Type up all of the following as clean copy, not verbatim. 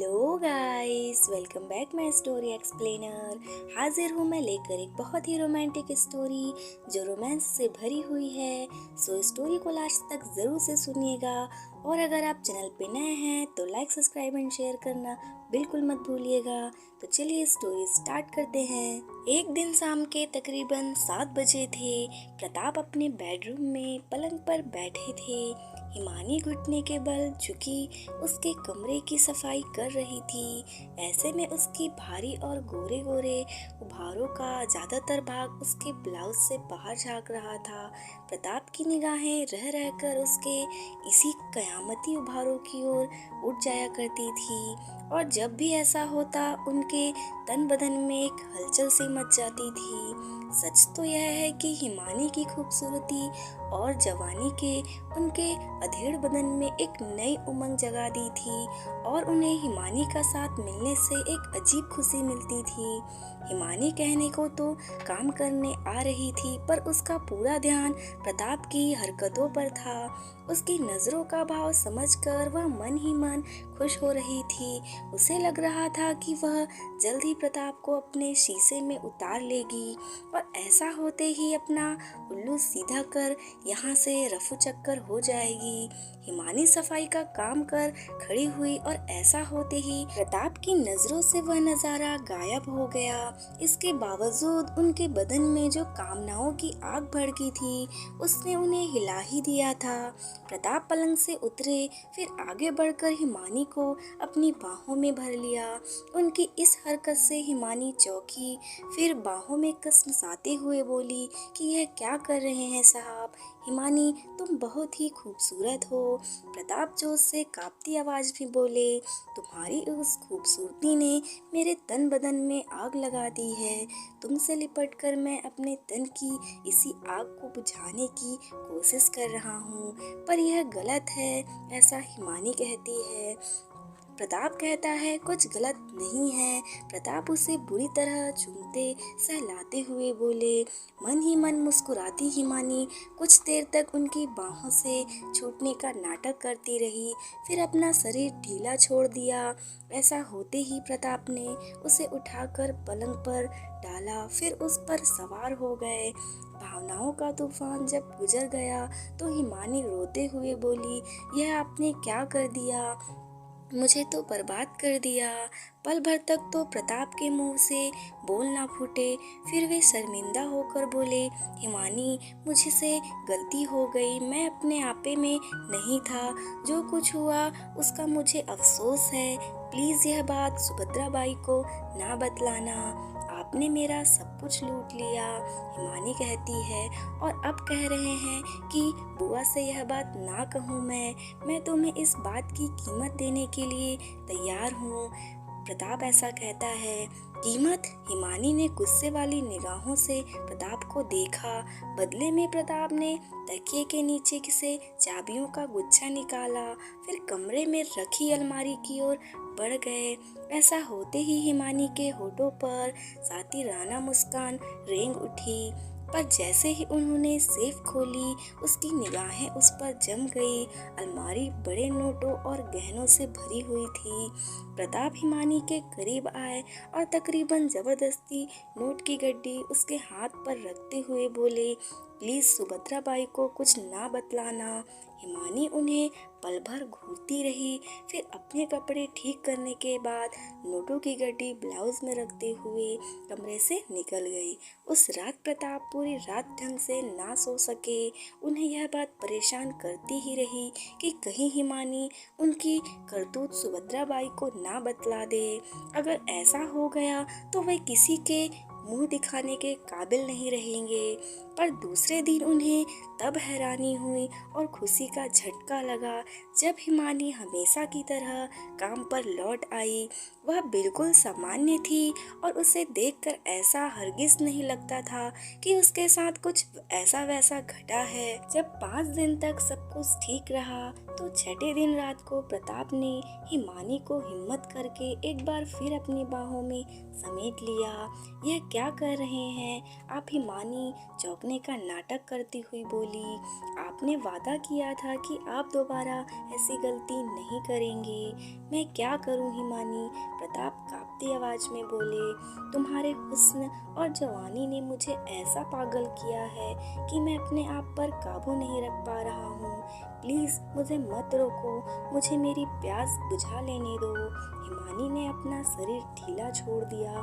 Hello guys, welcome back my story explainer. हाजिर हूँ मैं लेकर एक बहुत ही रोमांटिक स्टोरी जो रोमांस से भरी हुई है। सो स्टोरी को लास्ट तक ज़रूर से सुनिएगा और अगर आप चैनल पे नए हैं तो लाइक, सब्सक्राइब एंड शेयर करना बिल्कुल मत भूलिएगा। तो चलिए स्टोरी स्टार्ट करते हैं। एक दिन शाम के तकरीबन 7 बजे थे। प्रताप अपने बेडरूम में पलंग पर बैठे थे। हिमानी घुटने के बल झुकी उसके कमरे की सफाई कर रही थी। ऐसे में उसकी भारी और गोरे गोरे उभारों का ज्यादातर भाग उसके ब्लाउज से बाहर झांक रहा था। प्रताप की निगाहें रह रहकर उसके इसी कयामती उभारों की ओर उठ जाया करती थी और जब भी ऐसा होता उनके तन बदन में एक हलचल सी मच जाती थी। सच तो यह है कि हिमानी की खूबसूरती और जवानी के उनके अधेड़ बदन में एक नई उमंग जगा दी थी और उन्हें हिमानी का साथ मिलने से एक अजीब खुशी मिलती थी। हिमानी कहने को तो काम करने आ रही थी पर उसका पूरा ध्यान प्रताप की हरकतों पर था। उसकी नजरों का भाव समझकर वह मन ही मन खुश हो रही थी। उसे लग रहा था कि वह जल्द ही प्रताप को अपने शीशे में उतार लेगी और ऐसा होते ही अपना उल्लू सीधा कर यहाँ से रफू चक्कर हो जाएगी। हिमानी सफाई का काम कर खड़ी हुई और ऐसा होते ही प्रताप की नजरों से वह नजारा गायब हो गया। इसके बावजूद उनके बदन में जो कामनाओं की आग भड़की थी उसने उन्हें हिला ही दिया था। प्रताप पलंग से उतरे, फिर आगे बढ़कर हिमानी को अपनी बाहों में भर लिया। उनकी इस हरकत से हिमानी चौंकी, फिर बाहों में कसमसाते हुए बोली कि यह क्या कर रहे हैं साहब। हिमानी, तुम बहुत ही खूबसूरत हो। प्रताप जोश से कांपती आवाज में बोले, तुम्हारी उस खूबसूरती ने मेरे तन बदन में आग लगा दी है। तुमसे लिपट कर मैं अपने तन की इसी आग को बुझाने की कोशिश कर रहा हूँ पर यह गलत है, ऐसा हिमानी कहती है। प्रताप कहता है कुछ गलत नहीं है। प्रताप उसे बुरी तरह चूमते सहलाते हुए बोले। मन ही मन मुस्कुराती हिमानी कुछ देर तक उनकी बाहों से छूटने का नाटक करती रही, फिर अपना शरीर ढीला छोड़ दिया। ऐसा होते ही प्रताप ने उसे उठाकर पलंग पर डाला, फिर उस पर सवार हो गए। भावनाओं का तूफान जब गुजर गया तो हिमानी रोते हुए बोली, यह आपने क्या कर दिया, मुझे तो बर्बाद कर दिया। पल भर तक तो प्रताप के मुंह से बोल ना फूटे, फिर वे शर्मिंदा होकर बोले, हिमानी, मुझसे गलती हो गई, मैं अपने आपे में नहीं था। जो कुछ हुआ उसका मुझे अफसोस है। प्लीज़ यह बात सुभद्रा बाई को ना बतलाना। आपने मेरा सब कुछ लूट लिया, हिमानी कहती है, और अब कह रहे हैं कि बुआ से यह बात ना कहूँ मैं तुम्हें इस बात की कीमत देने के लिए तैयार हूँ। प्रताप ऐसा कहता है। कीमत? हिमानी ने गुस्से वाली निगाहों से प्रताप को देखा। बदले में प्रताप ने तकिए के नीचे से चाबियों का गुच्छा निकाला, फिर कमरे में रखी अलमारी की ओर बढ़ गए। ऐसा होते ही हिमानी के होठों पर सातिराना मुस्कान रेंग उठी, पर जैसे ही उन्होंने सेफ खोली उसकी निगाहें उस पर जम गई। अलमारी बड़े नोटों और गहनों से भरी हुई थी। प्रताप हिमानी के करीब आए और तकरीबन जबरदस्ती नोट की गड्डी उसके हाथ पर रखते हुए बोले, प्लीज सुभद्रा बाई को कुछ ना बतलाना। हिमानी उन्हें पल भर घूरती रही, फिर अपने कपड़े ठीक करने के बाद नोटों की गड्डी ब्लाउज में रखते हुए कमरे से निकल गई। उस रात प्रताप पूरी रात ढंग से ना सो सके। उन्हें यह बात परेशान करती ही रही कि कहीं हिमानी उनकी करतूत सुभद्रा बाई को ना बतला दे। अगर ऐसा हो गया तो वे किसी के मुंह दिखाने के काबिल नहीं रहेंगे। पर दूसरे दिन उन्हें तब हैरानी हुई और खुशी का झटका लगा जब हिमानी हमेशा की तरह काम पर लौट आई। वह बिल्कुल सामान्य थी और उसे देखकर ऐसा हरगिज नहीं लगता था कि उसके साथ कुछ ऐसा वैसा घटा है। जब 5 दिन तक सब कुछ ठीक रहा तो छठे दिन रात को प्रताप ने हिमानी को हिम्मत करके एक बार फिर अपनी बाहों में समेट लिया। यह क्या कर रहे हैं आप? हिमानी चौंकने का नाटक करती हुई बोली। आपने वादा किया था कि आप दोबारा ऐसी गलती नहीं करेंगे। मैं क्या करूं हिमानी? प्रताप कांपती आवाज में बोले। तुम्हारे हुस्न और जवानी ने मुझे ऐसा पागल किया है कि मैं अपने आप पर काबू नहीं रख पा रहा हूँ। प्लीज़ मुझे मत रोको, मुझे मेरी प्यास बुझा लेने दो। हिमानी ने अपना शरीर ढीला छोड़ दिया।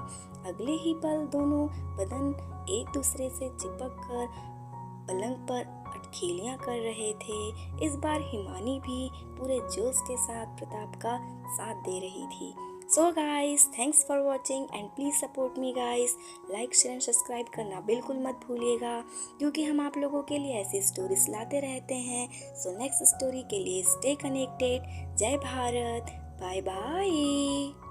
अगले ही पल दोनों बदन एक दूसरे से चिपक कर पलंग पर अटखेलियां कर रहे थे। इस बार हिमानी भी पूरे जोश के साथ प्रताप का साथ दे रही थी। So guys, thanks for watching and please support me guys. Like share and subscribe करना बिल्कुल मत भूलिएगा, क्योंकि हम आप लोगों के लिए ऐसी स्टोरीज लाते रहते हैं। सो नेक्स्ट स्टोरी के लिए स्टे कनेक्टेड। जय भारत, बाय बाय।